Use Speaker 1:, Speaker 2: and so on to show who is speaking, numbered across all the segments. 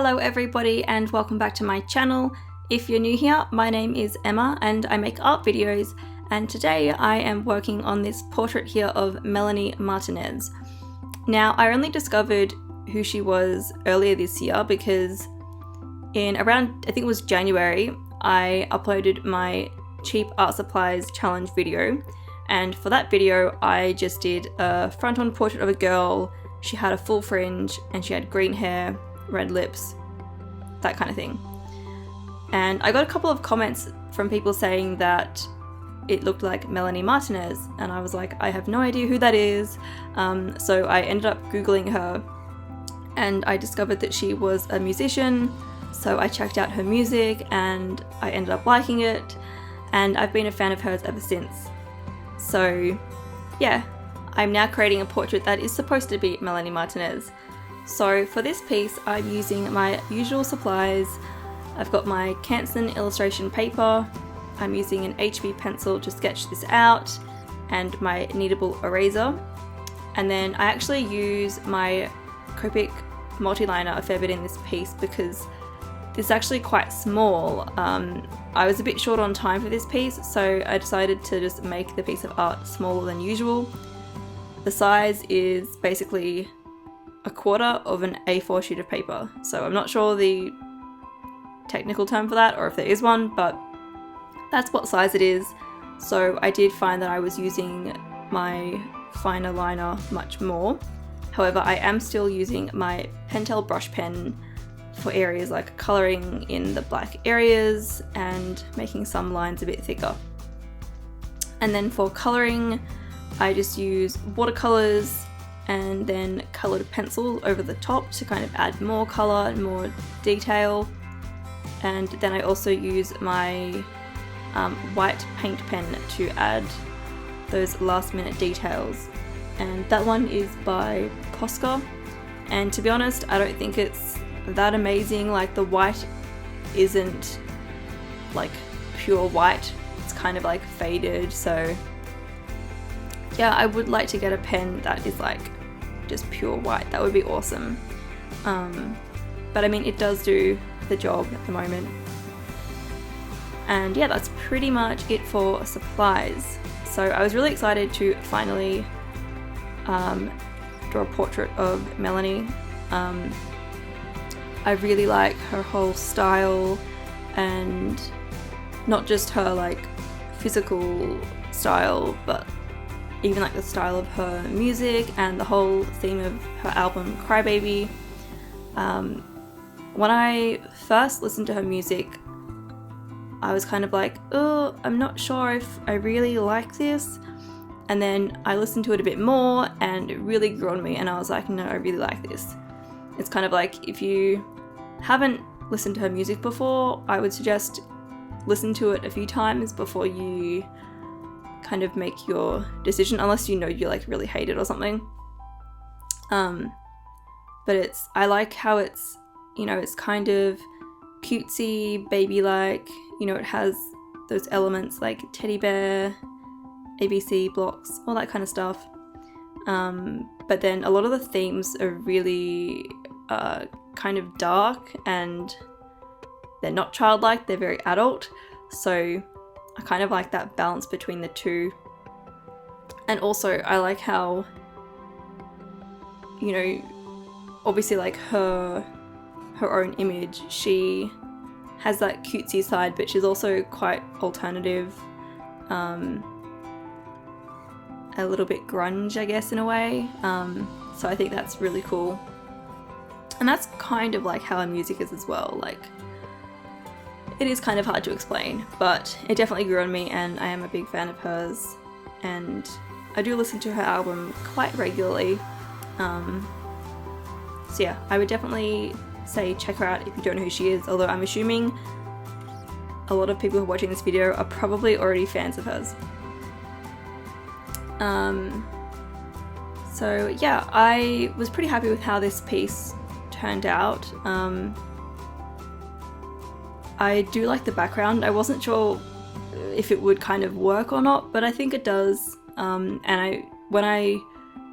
Speaker 1: Hello everybody and welcome back to my channel. If you're new here, my name is Emma and I make art videos, and today I am working on this portrait here of Melanie Martinez. Now, I only discovered who she was earlier this year because in around, I think it was January, I uploaded my cheap art supplies challenge video, and for that video I just did a front-on portrait of a girl. She had a full fringe and she had green hair, red lips, that kind of thing. And I got a couple of comments from people saying that it looked like Melanie Martinez, and I was like, I have no idea who that is. So I ended up Googling her and I discovered that she was a musician, so I checked out her music and I ended up liking it, and I've been a fan of hers ever since. So yeah, I'm now creating a portrait that is supposed to be Melanie Martinez. So for this piece, I'm using my usual supplies. I've got my Canson illustration paper, I'm using an HB pencil to sketch this out, and my kneadable eraser. And then I actually use my Copic multi-liner a fair bit in this piece because this is actually quite small. I was a bit short on time for this piece, so I decided to just make the piece of art smaller than usual. The size is basically a quarter of an A4 sheet of paper, so I'm not sure the technical term for that or if there is one, but that's what size it is. So I did find that I was using my finer liner much more. However, I am still using my Pentel brush pen for areas like colouring in the black areas and making some lines a bit thicker. And then for colouring, I just use watercolours and then coloured pencil over the top to kind of add more colour and more detail. And then I also use my white paint pen to add those last minute details. And that one is by Posca, and to be honest, I don't think it's that amazing. Like, the white isn't like pure white, it's kind of like faded, so yeah, I would like to get a pen that is like just pure white. That would be awesome. But I mean, it does do the job at the moment. And yeah, that's pretty much it for supplies. So I was really excited to finally draw a portrait of Melanie. I really like her whole style, and not just her like physical style, but even like the style of her music and the whole theme of her album Crybaby. When I first listened to her music, I was kind of like, oh, I'm not sure if I really like this. And then I listened to it a bit more and it really grew on me, and I was like, no, I really like this. It's kind of like, if you haven't listened to her music before, I would suggest listen to it a few times before you kind of make your decision, unless you know you like really hate it or something. But I like how it's, you know, it's kind of cutesy, baby-like, you know, it has those elements like teddy bear, ABC blocks, all that kind of stuff. But then a lot of the themes are really kind of dark, and they're not childlike, they're very adult. So I kind of like that balance between the two. And also I like how, you know, obviously like her own image, she has that cutesy side, but she's also quite alternative, a little bit grunge, I guess, in a way. So I think that's really cool. And that's kind of like how her music is as well. Like, it is kind of hard to explain, but it definitely grew on me, and I am a big fan of hers, and I do listen to her album quite regularly. So yeah, I would definitely say check her out if you don't know who she is, although I'm assuming a lot of people who are watching this video are probably already fans of hers. So yeah, I was pretty happy with how this piece turned out. I do like the background. I wasn't sure if it would kind of work or not, but I think it does. And when I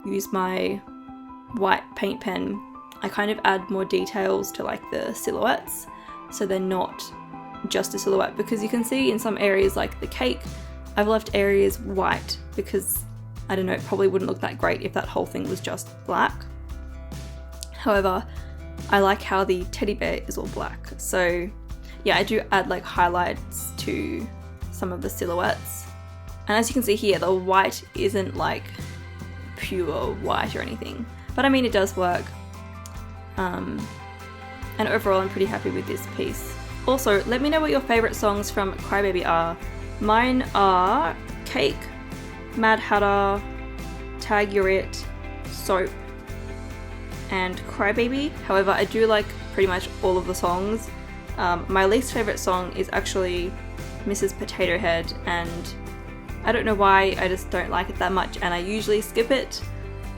Speaker 1: use my white paint pen, I kind of add more details to like the silhouettes, so they're not just a silhouette, because you can see in some areas like the cake, I've left areas white because I don't know, it probably wouldn't look that great if that whole thing was just black. However, I like how the teddy bear is all black. So yeah, I do add like highlights to some of the silhouettes. And as you can see here, the white isn't like pure white or anything, but I mean, it does work. And overall, I'm pretty happy with this piece. Also, let me know what your favorite songs from Crybaby are. Mine are Cake, Mad Hatter, Tag You're It, Soap, and Crybaby. However, I do like pretty much all of the songs. My least favorite song is actually Mrs. Potato Head, and I don't know why, I just don't like it that much and I usually skip it.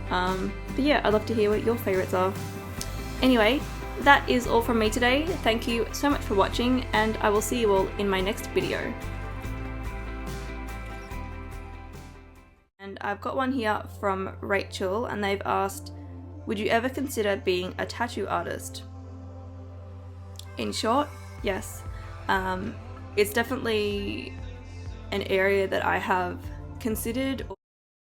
Speaker 1: But yeah, I'd love to hear what your favorites are. Anyway, that is all from me today. Thank you so much for watching, and I will see you all in my next video. And I've got one here from Rachel, and they've asked, would you ever consider being a tattoo artist? In short, yes. It's definitely an area that I have considered